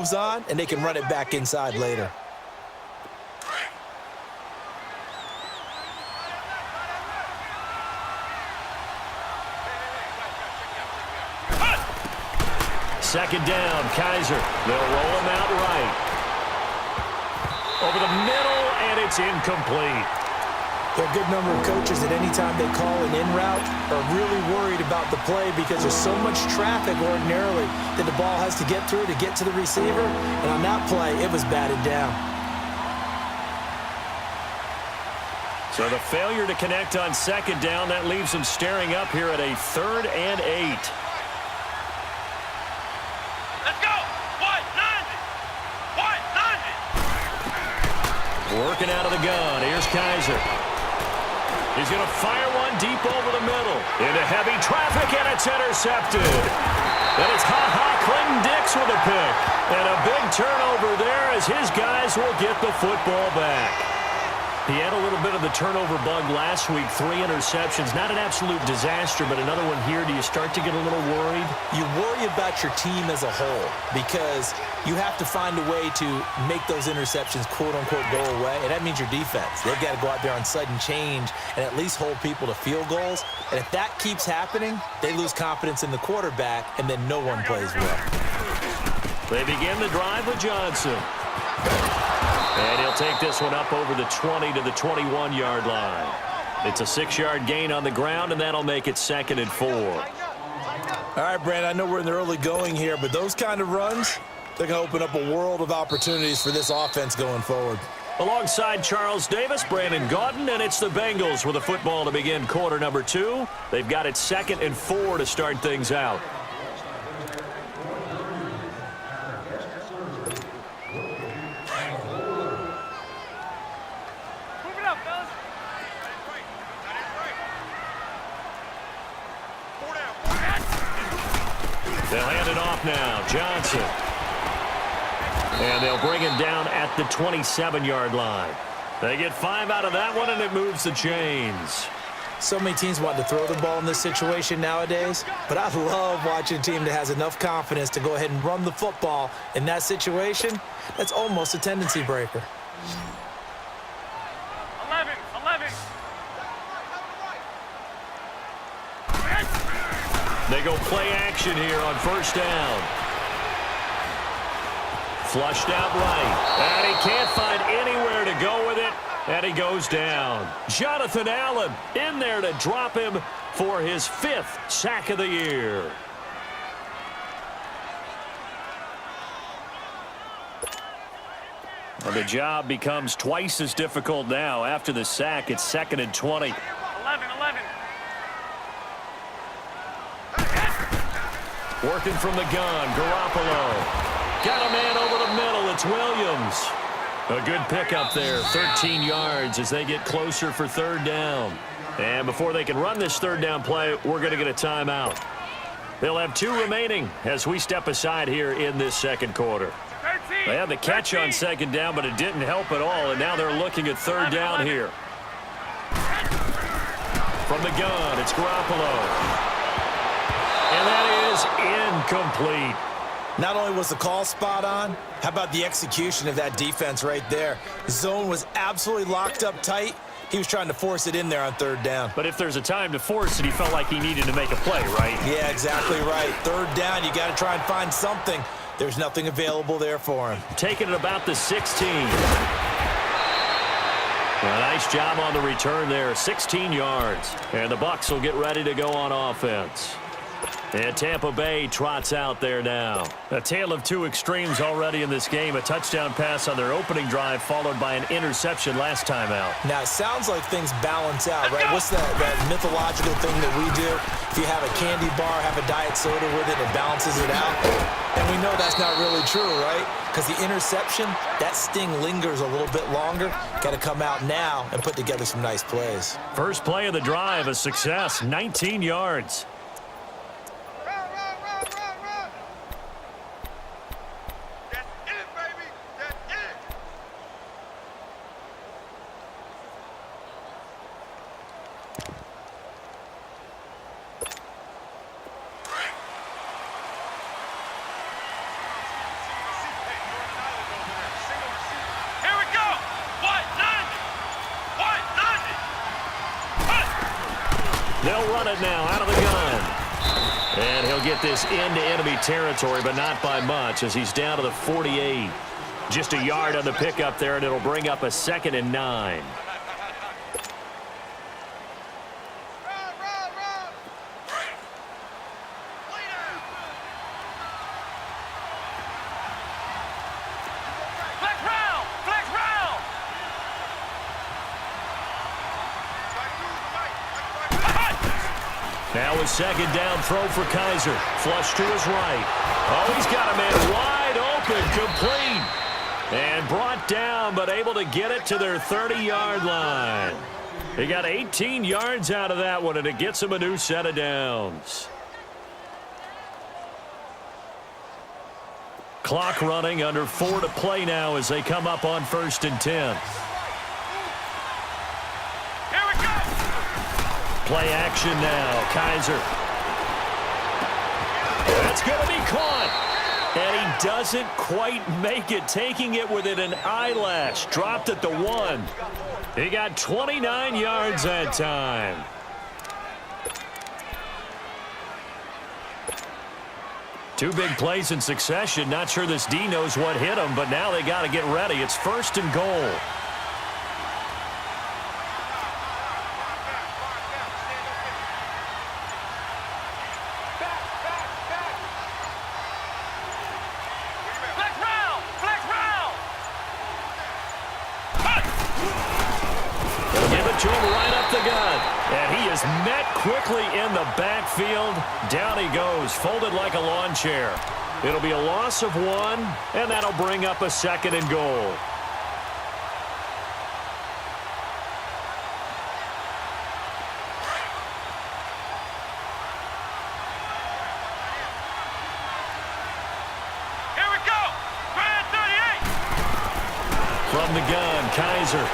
moves on, and they can run it back inside later. Second down, Kaiser. They'll roll him out right. Over the middle, and it's incomplete. There are a good number of coaches that any time they call an in route are really worried about the play because there's so much traffic ordinarily that the ball has to get through to get to the receiver. And on that play, it was batted down. So the failure to connect on second down, that leaves them staring up here at a 3rd and 8. Working out of the gun. Here's Kaiser. He's going to fire one deep over the middle. Into heavy traffic, and it's intercepted. And it's Clinton-Dix with a pick. And a big turnover there as his guys will get the football back. He had a little bit of the turnover bug last week, 3 interceptions. Not an absolute disaster, but another one here. Do you start to get a little worried? You worry about your team as a whole because you have to find a way to make those interceptions, quote-unquote, go away, and that means your defense. They've got to go out there on sudden change and at least hold people to field goals. And if that keeps happening, they lose confidence in the quarterback, and then no one plays well. They begin the drive with Johnson. And he'll take this one up over the 20 to the 21-yard line. It's a 6-yard gain on the ground, and that'll make it 2nd and 4. All right, Brandon, I know we're in the early going here, but those kind of runs, they're going to open up a world of opportunities for this offense going forward. Alongside Charles Davis, Brandon Gaudin, and it's the Bengals with a football to begin quarter number 2. They've got it 2nd and 4 to start things out. They'll hand it off now. Johnson. And they'll bring him down at the 27-yard line. They get 5 out of that one, and it moves the chains. So many teams want to throw the ball in this situation nowadays, but I love watching a team that has enough confidence to go ahead and run the football in that situation. That's almost a tendency breaker. 11. They go play action here on first down. Flushed out right. And he can't find anywhere to go with it. And he goes down. Jonathan Allen in there to drop him for his 5th sack of the year. And the job becomes twice as difficult now. After the sack, it's 2nd and 20. 11. Working from the gun, Garoppolo. Got a man over the middle. It's Williams. A good pickup there, 13 yards as they get closer for 3rd down. And before they can run this 3rd down play, we're going to get a timeout. They'll have 2 remaining as we step aside here in this 2nd quarter. 13, They had the catch on 2nd down, but it didn't help at all, and now they're looking at 3rd down here. From the gun, it's Garoppolo. And that is incomplete. Not only was the call spot on, how about the execution of that defense right there? The zone was absolutely locked up tight. He was trying to force it in there on 3rd down. But if there's a time to force it, he felt like he needed to make a play, right? Yeah, exactly right. 3rd down, you got to try and find something. There's nothing available there for him. Taking it about the 16. A nice job on the return there, 16 yards. And the Bucs will get ready to go on offense. And Tampa Bay trots out there now. A tale of 2 extremes already in this game. A touchdown pass on their opening drive followed by an interception last time out. Now, it sounds like things balance out, right? What's that mythological thing that we do? If you have a candy bar, have a diet soda with it, it balances it out. And we know that's not really true, right? Because the interception, that sting lingers a little bit longer. Got to come out now and put together some nice plays. First play of the drive, a success, 19 yards. They'll run it now out of the gun. And he'll get this into enemy territory, but not by much as he's down to the 48. Just a yard on the pickup there, and it'll bring up a 2nd and 9. Now a 2nd down throw for Kaiser. Flush to his right. Oh, he's got a man wide open, complete. And brought down, but able to get it to their 30-yard line. He got 18 yards out of that one, and it gets him a new set of downs. Clock running, under 4 to play now as they come up on 1st and 10. Play action now. Kaiser. That's going to be caught. And he doesn't quite make it, taking it within an eyelash. Dropped at the 1. He got 29 yards that time. Two big plays in succession. Not sure this D knows what hit him, but now they got to get ready. It's 1st and goal. To him right up the gut. And he is met quickly in the backfield. Down he goes, folded like a lawn chair. It'll be a loss of 1, and that'll bring up a 2nd and goal. Here we go. Brand 38. From the gun, Kaiser.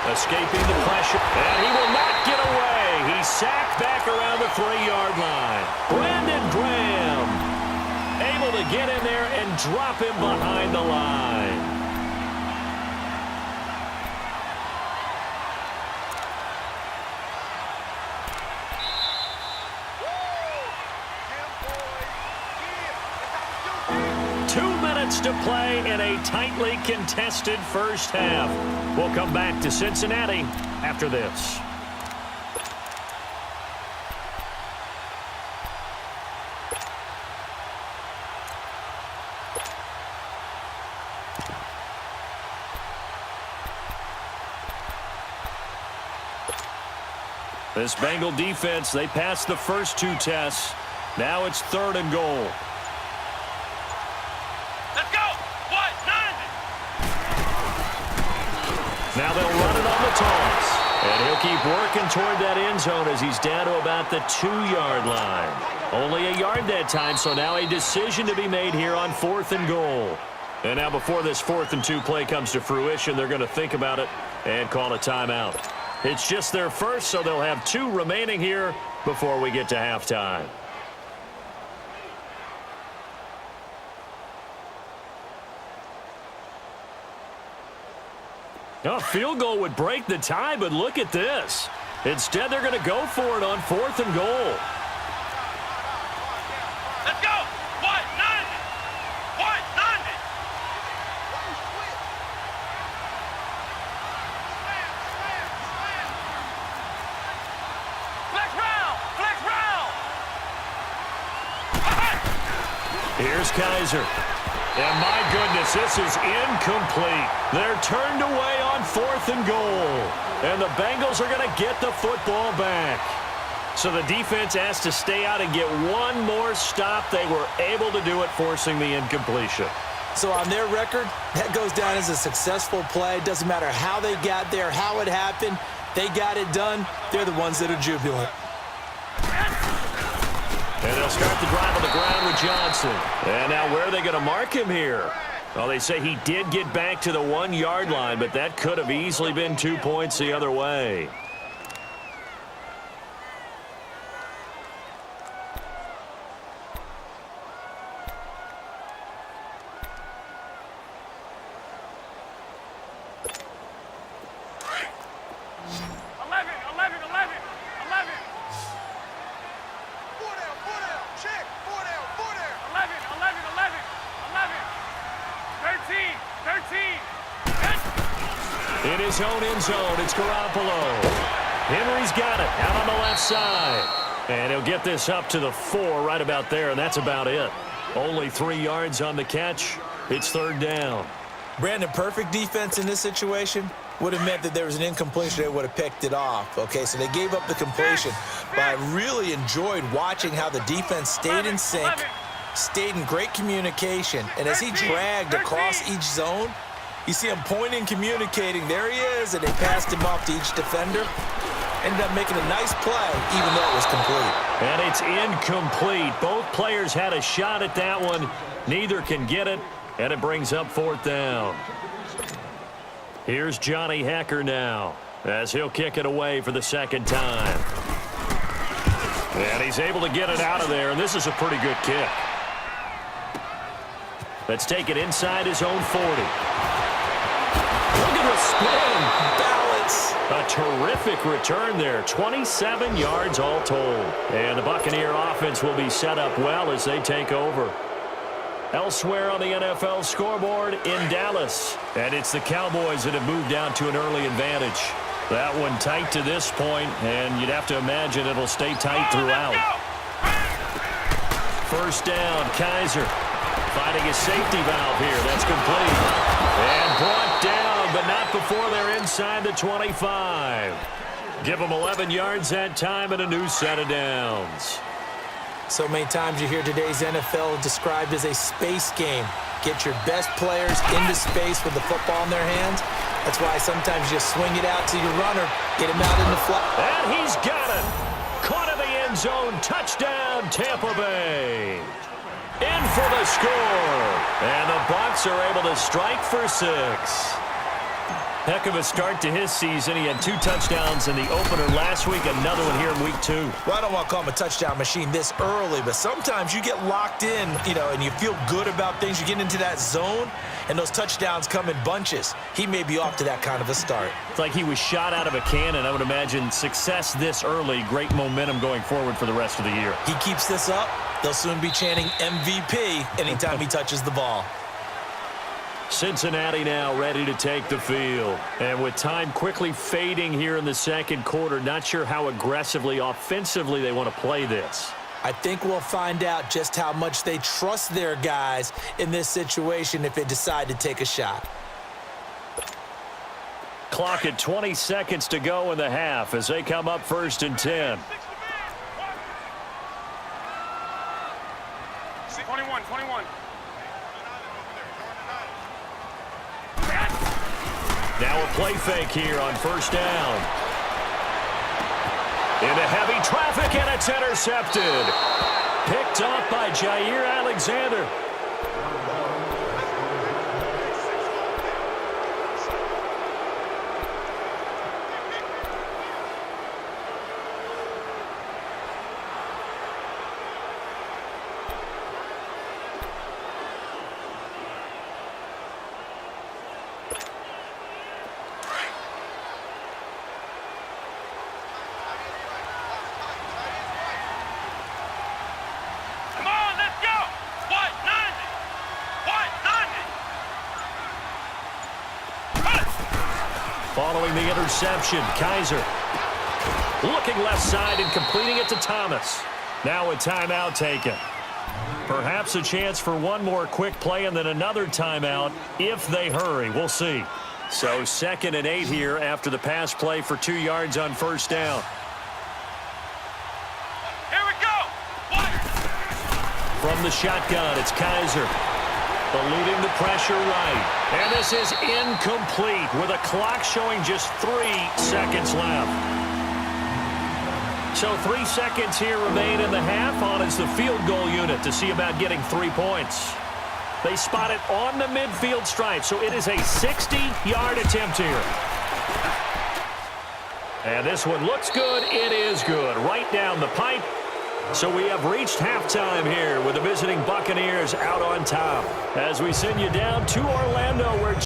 Escaping the pressure, and he will not get away. He's sacked back around the 3-yard line. Brandon Graham able to get in there and drop him behind the line. To play in a tightly contested first half. We'll come back to Cincinnati after this. This Bengal defense, they passed the first 2 tests. Now it's 3rd and goal. Now they'll run it on the toss. And he'll keep working toward that end zone as he's down to about the 2-yard line. Only a yard that time, so now a decision to be made here on 4th and goal. And now before this 4th and 2 play comes to fruition, they're going to think about it and call a timeout. It's just their first, so they'll have 2 remaining here before we get to halftime. A field goal would break the tie, but look at this. Instead, they're going to go for it on 4th and goal. Let's go! 190! 190! Flex round! Flex round! Here's Kaiser. And my goodness, this is incomplete. They're turned away on 4th and goal. And the Bengals are going to get the football back. So the defense has to stay out and get one more stop. They were able to do it, forcing the incompletion. So on their record, that goes down as a successful play. Doesn't matter how they got there, how it happened. They got it done. They're the ones that are jubilant. And they'll start the drive on the ground with Johnson. And now where are they going to mark him here? Well, they say he did get back to the 1-yard line, but that could have easily been 2 points the other way. In his own end zone, it's Garoppolo. Henry's got it out on the left side. And he'll get this up to the 4 right about there, and that's about it. Only 3 yards on the catch. It's 3rd down. Brandon, perfect defense in this situation would have meant that there was an incompletion. They would have picked it off. Okay, so they gave up the completion. But I really enjoyed watching how the defense stayed in sync, stayed in great communication. And as he dragged across each zone, you see him pointing, communicating. There he is, and they passed him off to each defender. Ended up making a nice play, even though it was complete. And it's incomplete. Both players had a shot at that one. Neither can get it, and it brings up 4th down. Here's Johnny Hekker now, as he'll kick it away for the 2nd time. And he's able to get it out of there, and this is a pretty good kick. Let's take it inside his own 40. Look at the spin. Balance. A terrific return there. 27 yards all told. And the Buccaneer offense will be set up well as they take over. Elsewhere on the NFL scoreboard in Dallas. And it's the Cowboys that have moved down to an early advantage. That one tight to this point, and you'd have to imagine it'll stay tight throughout. 1st down, Kaiser. Finding a safety valve here. That's complete. And brought down, but not before they're inside the 25. Give them 11 yards that time and a new set of downs. So many times you hear today's NFL described as a space game. Get your best players into space with the football in their hands. That's why sometimes you swing it out to your runner, get him out in the flat. And he's got it. Caught in the end zone. Touchdown, Tampa Bay. In for the score. And the Bucs are able to strike for 6. Heck of a start to his season. He had 2 touchdowns in the opener last week, another one here in week 2. Well, I don't want to call him a touchdown machine this early, but sometimes you get locked in, and you feel good about things. You get into that zone, and those touchdowns come in bunches. He may be off to that kind of a start. It's like he was shot out of a cannon. I would imagine success this early, great momentum going forward for the rest of the year. He keeps this up, they'll soon be chanting MVP anytime he touches the ball. Cincinnati now ready to take the field. And with time quickly fading here in the 2nd quarter, not sure how aggressively, offensively they want to play this. I think we'll find out just how much they trust their guys in this situation if they decide to take a shot. Clock at 20 seconds to go in the half as they come up 1st and 10. 21. Now a play fake here on 1st down. Into heavy traffic, and it's intercepted. Picked off by Jair Alexander. Following the interception, Kaiser looking left side and completing it to Thomas. Now a timeout taken. Perhaps a chance for one more quick play and then another timeout if they hurry. We'll see. So 2nd and 8 here after the pass play for 2 yards on 1st down. Here we go. From the shotgun, it's Kaiser. Eluding the pressure right. And this is incomplete with a clock showing just 3 seconds left. So 3 seconds here remain in the half. On is the field goal unit to see about getting 3 points. They spot it on the midfield stripe, so it is a 60-yard attempt here. And this one looks good. It is good. Right down the pipe. So we have reached halftime here with the visiting Buccaneers out on top as we send you down to Orlando where